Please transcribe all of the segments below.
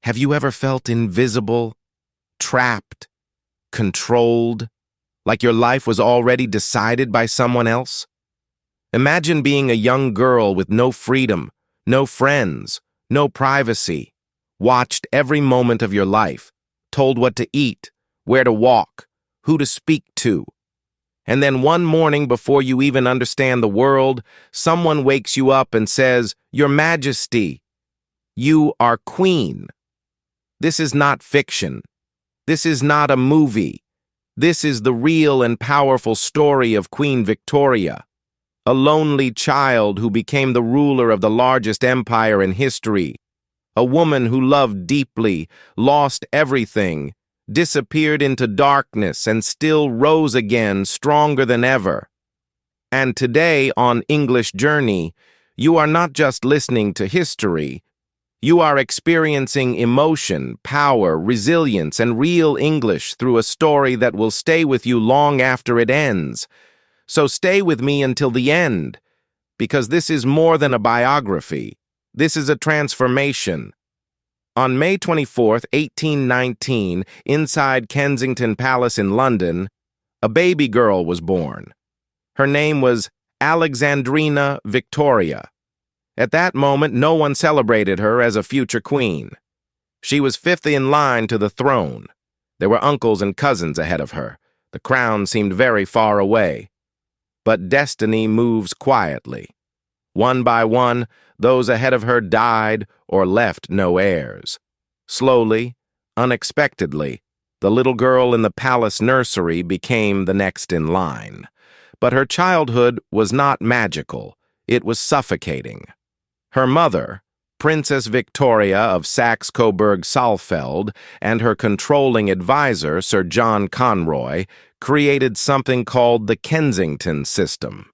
Have you ever felt invisible, trapped, controlled, like your life was already decided by someone else? Imagine being a young girl with no freedom, no friends, no privacy, watched every moment of your life, told what to eat, where to walk, who to speak to. And then one morning, before you even understand the world, someone wakes you up and says, "Your Majesty, you are queen." This is not fiction. This is not a movie. This is the real and powerful story of Queen Victoria, a lonely child who became the ruler of the largest empire in history, a woman who loved deeply, lost everything, disappeared into darkness, and still rose again stronger than ever. And today on English Journey, you are not just listening to history, you are experiencing emotion, power, resilience, and real English through a story that will stay with you long after it ends. So stay with me until the end, because this is more than a biography. This is a transformation. On May 24, 1819, inside Kensington Palace in London, a baby girl was born. Her name was Alexandrina Victoria. At that moment, no one celebrated her as a future queen. She was fifth in line to the throne. There were uncles and cousins ahead of her. The crown seemed very far away. But destiny moves quietly. One by one, those ahead of her died or left no heirs. Slowly, unexpectedly, the little girl in the palace nursery became the next in line. But her childhood was not magical. It was suffocating. Her mother, Princess Victoria of Saxe-Coburg-Saalfeld, and her controlling advisor, Sir John Conroy, created something called the Kensington system.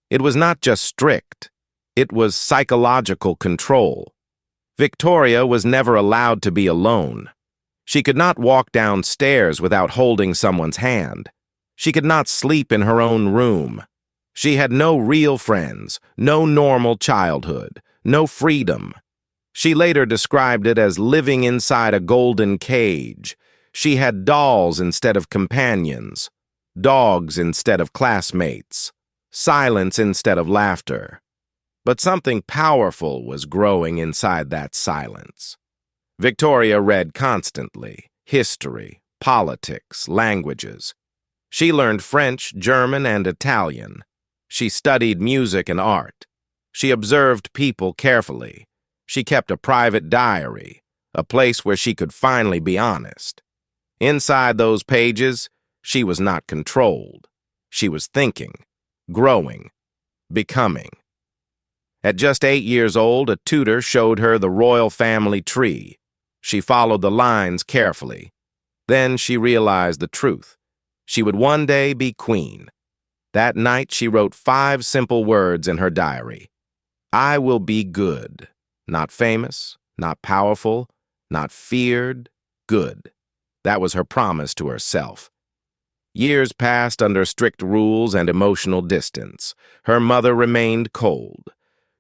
It was not just strict. It was psychological control. Victoria was never allowed to be alone. She could not walk downstairs without holding someone's hand. She could not sleep in her own room. She had no real friends, no normal childhood, no freedom. She later described it as living inside a golden cage. She had dolls instead of companions, dogs instead of classmates, silence instead of laughter. But something powerful was growing inside that silence. Victoria read constantly: history, politics, languages. She learned French, German, and Italian. She studied music and art. She observed people carefully. She kept a private diary, a place where she could finally be honest. Inside those pages, she was not controlled. She was thinking, growing, becoming. At just 8 years old, a tutor showed her the royal family tree. She followed the lines carefully. Then she realized the truth. She would one day be queen. That night, she wrote 5 simple words in her diary. I will be good. Not famous, not powerful, not feared, good. That was her promise to herself. Years passed under strict rules and emotional distance. Her mother remained cold.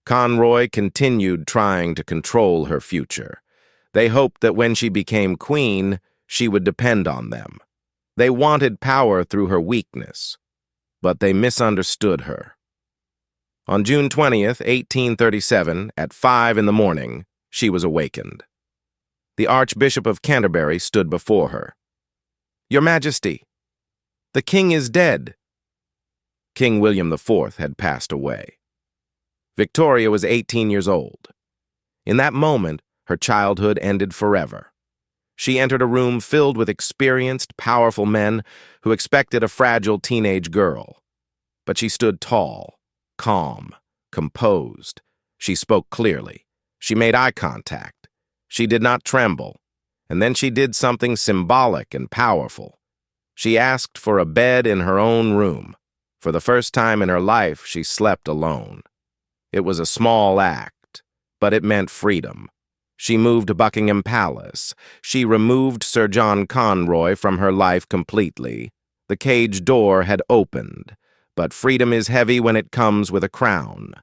Conroy continued trying to control her future. They hoped that when she became queen, she would depend on them. They wanted power through her weakness, but they misunderstood her. On June 20th, 1837, at 5 in the morning, she was awakened. The Archbishop of Canterbury stood before her. Your Majesty, the king is dead. King William IV had passed away. Victoria was 18 years old. In that moment, her childhood ended forever. She entered a room filled with experienced, powerful men who expected a fragile teenage girl. But she stood tall, calm, composed. She spoke clearly. She made eye contact. She did not tremble. And then she did something symbolic and powerful. She asked for a bed in her own room. For the first time in her life, she slept alone. It was a small act, but it meant freedom. She moved Buckingham Palace. She removed Sir John Conroy from her life completely. The cage door had opened, but freedom is heavy when it comes with a crown.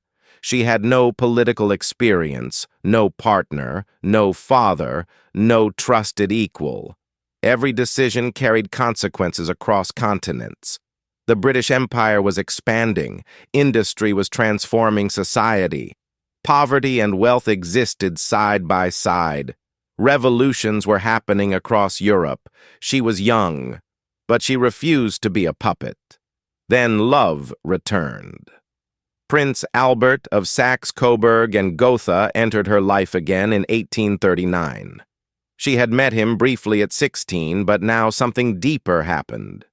She had no political experience, no partner, no father, no trusted equal. Every decision carried consequences across continents. The British Empire was expanding. Industry was transforming society. Poverty and wealth existed side by side. Revolutions were happening across Europe. She was young, but she refused to be a puppet. Then love returned. Prince Albert of Saxe-Coburg and Gotha entered her life again in 1839. She had met him briefly at 16, but now something deeper happened.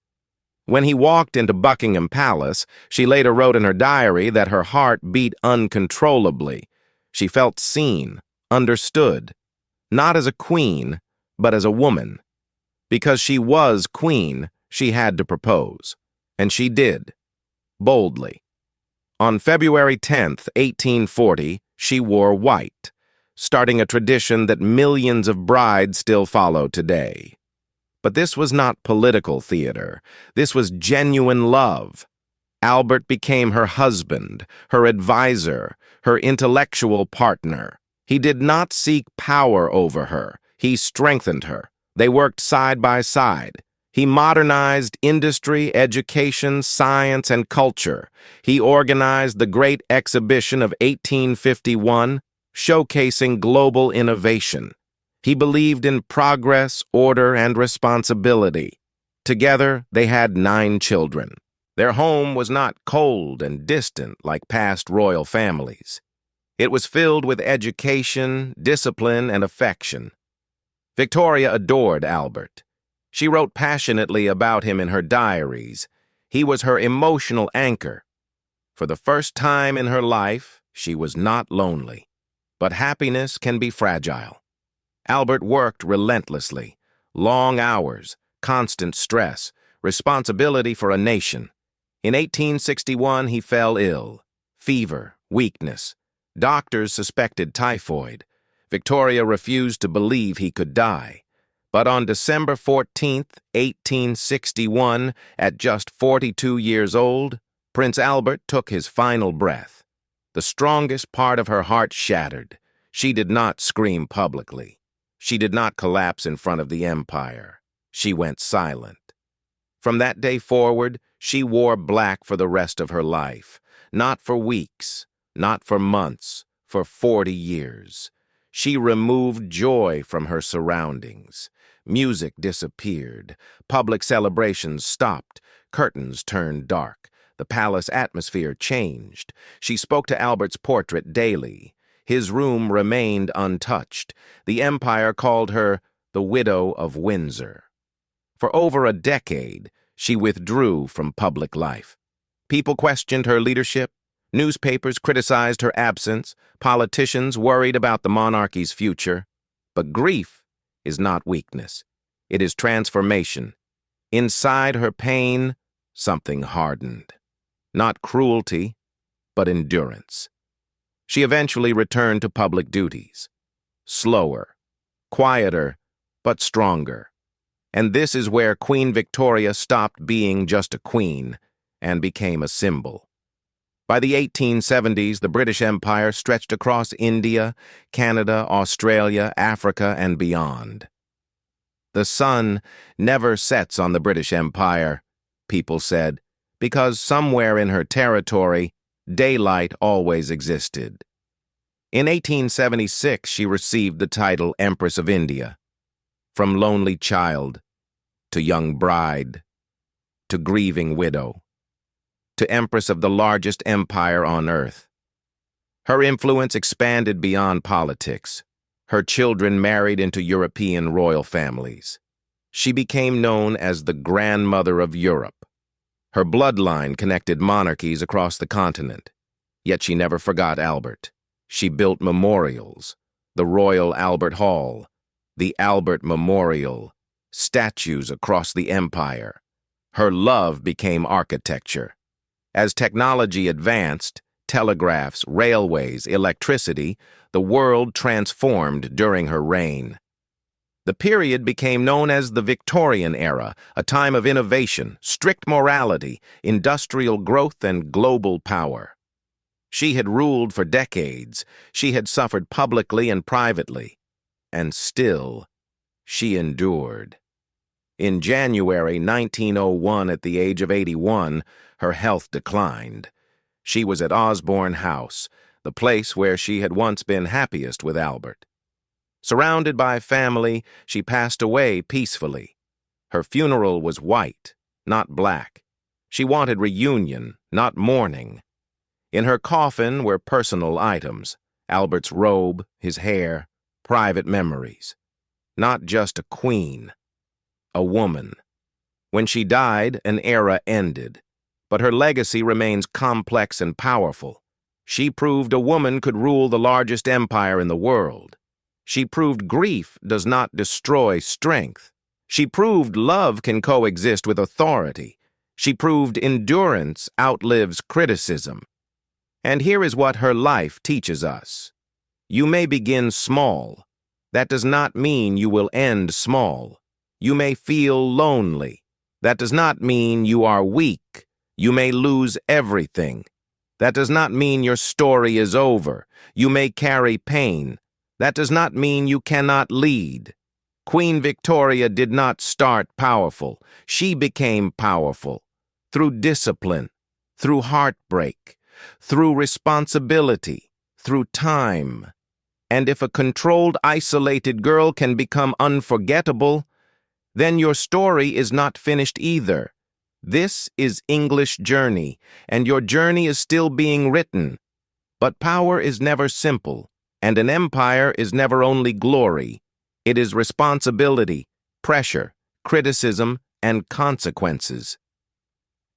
When he walked into Buckingham Palace, she later wrote in her diary that her heart beat uncontrollably. She felt seen, understood, not as a queen, but as a woman. Because she was queen, she had to propose. And she did, boldly. On February 10th, 1840, she wore white, starting a tradition that millions of brides still follow today. But this was not political theater. This was genuine love. Albert became her husband, her advisor, her intellectual partner. He did not seek power over her. He strengthened her. They worked side by side. He modernized industry, education, science, and culture. He organized the Great Exhibition of 1851, showcasing global innovation. He believed in progress, order, and responsibility. Together, they had 9 children. Their home was not cold and distant like past royal families. It was filled with education, discipline, and affection. Victoria adored Albert. She wrote passionately about him in her diaries. He was her emotional anchor. For the first time in her life, she was not lonely. But happiness can be fragile. Albert worked relentlessly. Long hours, constant stress, responsibility for a nation. In 1861, he fell ill. Fever, weakness. Doctors suspected typhoid. Victoria refused to believe he could die. But on December 14, 1861, at just 42 years old, Prince Albert took his final breath. The strongest part of her heart shattered. She did not scream publicly. She did not collapse in front of the empire. She went silent. From that day forward, she wore black for the rest of her life. Not for weeks, not for months, for 40 years. She removed joy from her surroundings. Music disappeared. Public celebrations stopped. Curtains turned dark. The palace atmosphere changed. She spoke to Albert's portrait daily. His room remained untouched. The empire called her the Widow of Windsor. For over a decade, she withdrew from public life. People questioned her leadership. Newspapers criticized her absence. Politicians worried about the monarchy's future. But grief is not weakness. It is transformation. Inside her pain, something hardened. Not cruelty, but endurance. She eventually returned to public duties. Slower, quieter, but stronger. And this is where Queen Victoria stopped being just a queen and became a symbol. By the 1870s, the British Empire stretched across India, Canada, Australia, Africa, and beyond. The sun never sets on the British Empire, people said, because somewhere in her territory, daylight always existed. In 1876, she received the title Empress of India. From lonely child, to young bride, to grieving widow, to empress of the largest empire on earth. Her influence expanded beyond politics. Her children married into European royal families. She became known as the grandmother of Europe. Her bloodline connected monarchies across the continent. Yet she never forgot Albert. She built memorials, the Royal Albert Hall, the Albert Memorial, statues across the empire. Her love became architecture. As technology advanced, telegraphs, railways, electricity, the world transformed during her reign. The period became known as the Victorian era, a time of innovation, strict morality, industrial growth, and global power. She had ruled for decades. She had suffered publicly and privately. And still, she endured. In January 1901, at the age of 81, her health declined. She was at Osborne House, the place where she had once been happiest with Albert. Surrounded by family, she passed away peacefully. Her funeral was white, not black. She wanted reunion, not mourning. In her coffin were personal items, Albert's robe, his hair, private memories. Not just a queen, a woman. When she died, an era ended, but her legacy remains complex and powerful. She proved a woman could rule the largest empire in the world. She proved grief does not destroy strength. She proved love can coexist with authority. She proved endurance outlives criticism. And here is what her life teaches us. You may begin small. That does not mean you will end small. You may feel lonely. That does not mean you are weak. You may lose everything. That does not mean your story is over. You may carry pain. That does not mean you cannot lead. Queen Victoria did not start powerful. She became powerful through discipline, through heartbreak, through responsibility, through time. And if a controlled, isolated girl can become unforgettable, then your story is not finished either. This is English journey, and your journey is still being written. But power is never simple, and an empire is never only glory. It is responsibility, pressure, criticism, and consequences.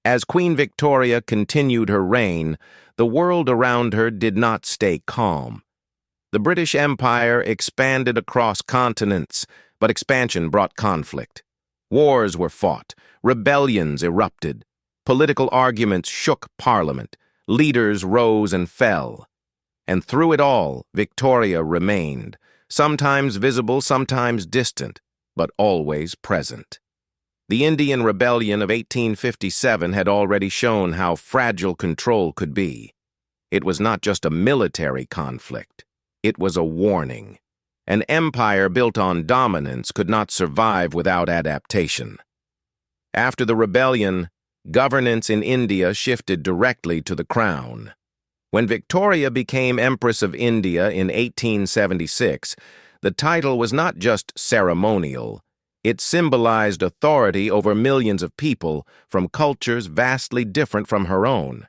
As Queen Victoria continued her reign, the world around her did not stay calm. The British Empire expanded across continents, but expansion brought conflict. Wars were fought, rebellions erupted, political arguments shook Parliament, leaders rose and fell. And through it all, Victoria remained, sometimes visible, sometimes distant, but always present. The Indian Rebellion of 1857 had already shown how fragile control could be. It was not just a military conflict. It was a warning. An empire built on dominance could not survive without adaptation. After the rebellion, governance in India shifted directly to the crown. When Victoria became Empress of India in 1876, the title was not just ceremonial. It symbolized authority over millions of people from cultures vastly different from her own.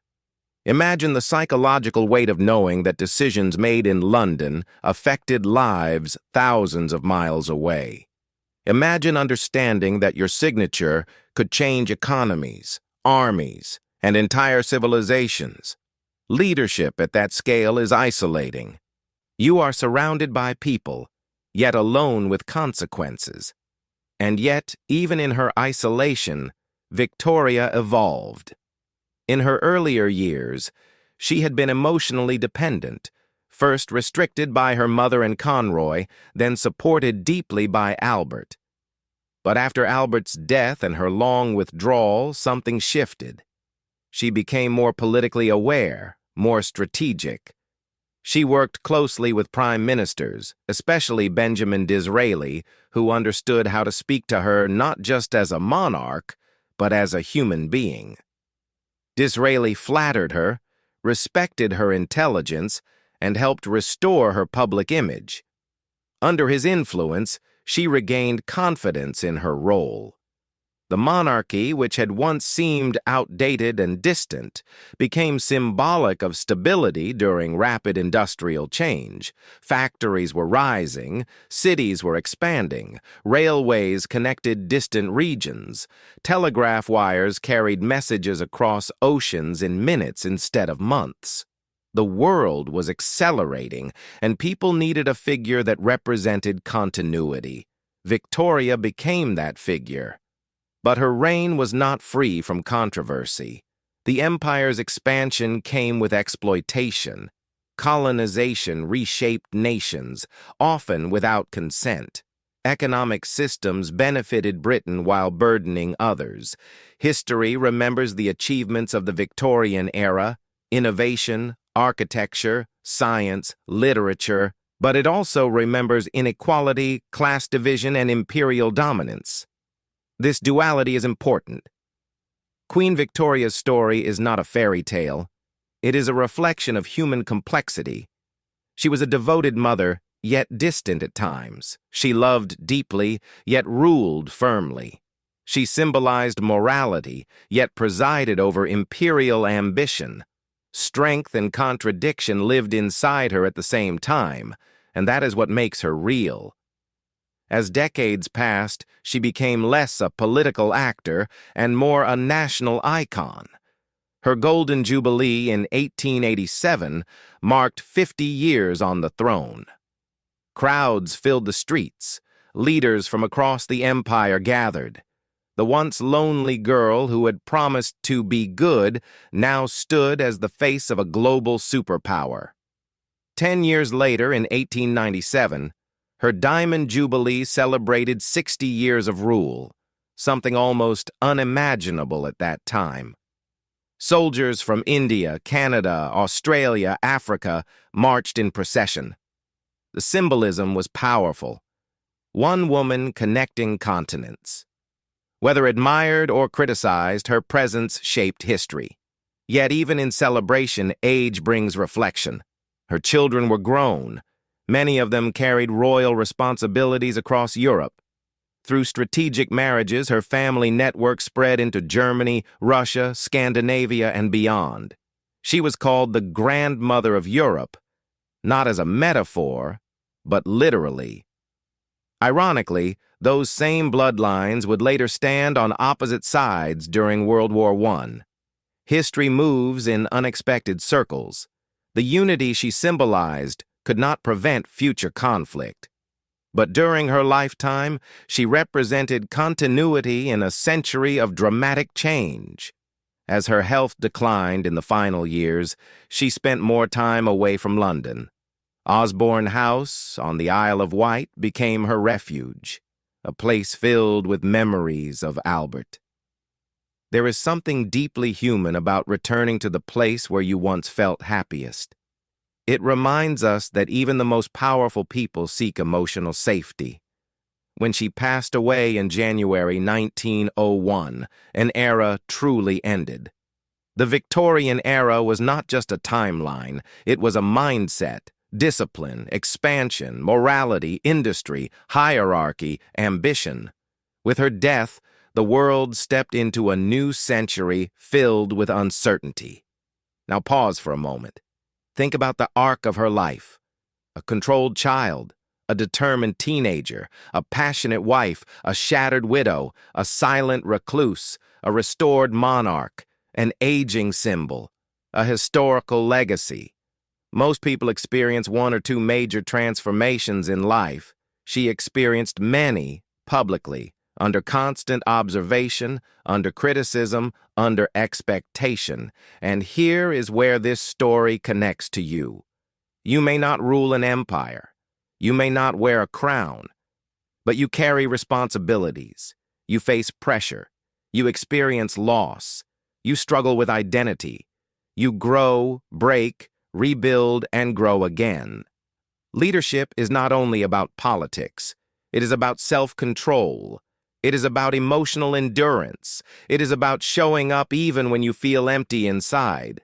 Imagine the psychological weight of knowing that decisions made in London affected lives thousands of miles away. Imagine understanding that your signature could change economies, armies, and entire civilizations. Leadership at that scale is isolating. You are surrounded by people, yet alone with consequences. And yet, even in her isolation, Victoria evolved. In her earlier years, she had been emotionally dependent, first restricted by her mother and Conroy, then supported deeply by Albert. But after Albert's death and her long withdrawal, something shifted. She became more politically aware, more strategic. She worked closely with prime ministers, especially Benjamin Disraeli, who understood how to speak to her not just as a monarch, but as a human being. Disraeli flattered her, respected her intelligence, and helped restore her public image. Under his influence, she regained confidence in her role. The monarchy, which had once seemed outdated and distant, became symbolic of stability during rapid industrial change. Factories were rising, cities were expanding, railways connected distant regions, telegraph wires carried messages across oceans in minutes instead of months. The world was accelerating, and people needed a figure that represented continuity. Victoria became that figure. But her reign was not free from controversy. The empire's expansion came with exploitation. Colonization reshaped nations, often without consent. Economic systems benefited Britain while burdening others. History remembers the achievements of the Victorian era: innovation, architecture, science, literature, but it also remembers inequality, class division, and imperial dominance. This duality is important. Queen Victoria's story is not a fairy tale. It is a reflection of human complexity. She was a devoted mother, yet distant at times. She loved deeply, yet ruled firmly. She symbolized morality, yet presided over imperial ambition. Strength and contradiction lived inside her at the same time, and that is what makes her real. As decades passed, she became less a political actor and more a national icon. Her Golden Jubilee in 1887 marked 50 years on the throne. Crowds filled the streets. Leaders from across the empire gathered. The once lonely girl who had promised to be good now stood as the face of a global superpower. 10 years later, in 1897, her Diamond Jubilee celebrated 60 years of rule, something almost unimaginable at that time. Soldiers from India, Canada, Australia, Africa marched in procession. The symbolism was powerful. One woman connecting continents. Whether admired or criticized, her presence shaped history. Yet even in celebration, age brings reflection. Her children were grown. Many of them carried royal responsibilities across Europe. Through strategic marriages, her family network spread into Germany, Russia, Scandinavia, and beyond. She was called the Grandmother of Europe, not as a metaphor, but literally. Ironically, those same bloodlines would later stand on opposite sides during World War I. History moves in unexpected circles. The unity she symbolized could not prevent future conflict. But during her lifetime, she represented continuity in a century of dramatic change. As her health declined in the final years, she spent more time away from London. Osborne House on the Isle of Wight became her refuge, a place filled with memories of Albert. There is something deeply human about returning to the place where you once felt happiest. It reminds us that even the most powerful people seek emotional safety. When she passed away in January 1901, an era truly ended. The Victorian era was not just a timeline, it was a mindset. Discipline, expansion, morality, industry, hierarchy, ambition. With her death, the world stepped into a new century filled with uncertainty. Now pause for a moment. Think about the arc of her life. A controlled child, a determined teenager, a passionate wife, a shattered widow, a silent recluse, a restored monarch, an aging symbol, a historical legacy. Most people experience one or two major transformations in life. She experienced many publicly, under constant observation, under criticism, under expectation. And here is where this story connects to you. You may not rule an empire. You may not wear a crown. But you carry responsibilities. You face pressure. You experience loss. You struggle with identity. You grow, break, rebuild, and grow again. Leadership is not only about politics. It is about self-control. It is about emotional endurance. It is about showing up even when you feel empty inside.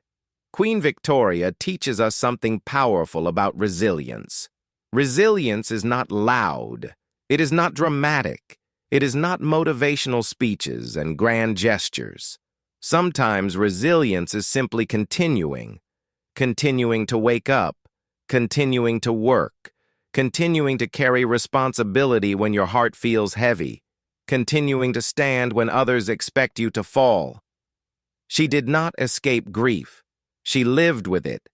Queen Victoria teaches us something powerful about resilience. Resilience is not loud. It is not dramatic. It is not motivational speeches and grand gestures. Sometimes resilience is simply continuing to wake up, continuing to work, continuing to carry responsibility when your heart feels heavy, continuing to stand when others expect you to fall. She did not escape grief. She lived with it.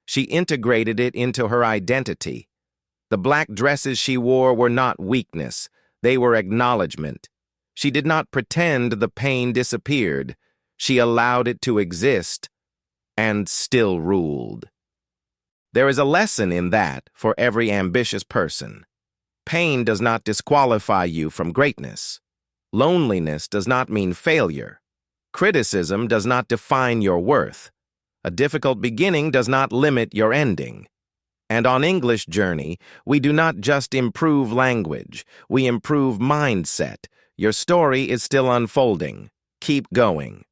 She integrated it into her identity. The black dresses she wore were not weakness. They were acknowledgement. She did not pretend the pain disappeared. She allowed it to exist and still ruled. There is a lesson in that for every ambitious person. Pain does not disqualify you from greatness. Loneliness does not mean failure. Criticism does not define your worth. A difficult beginning does not limit your ending. And on English Journey, we do not just improve language, we improve mindset. Your story is still unfolding. Keep going.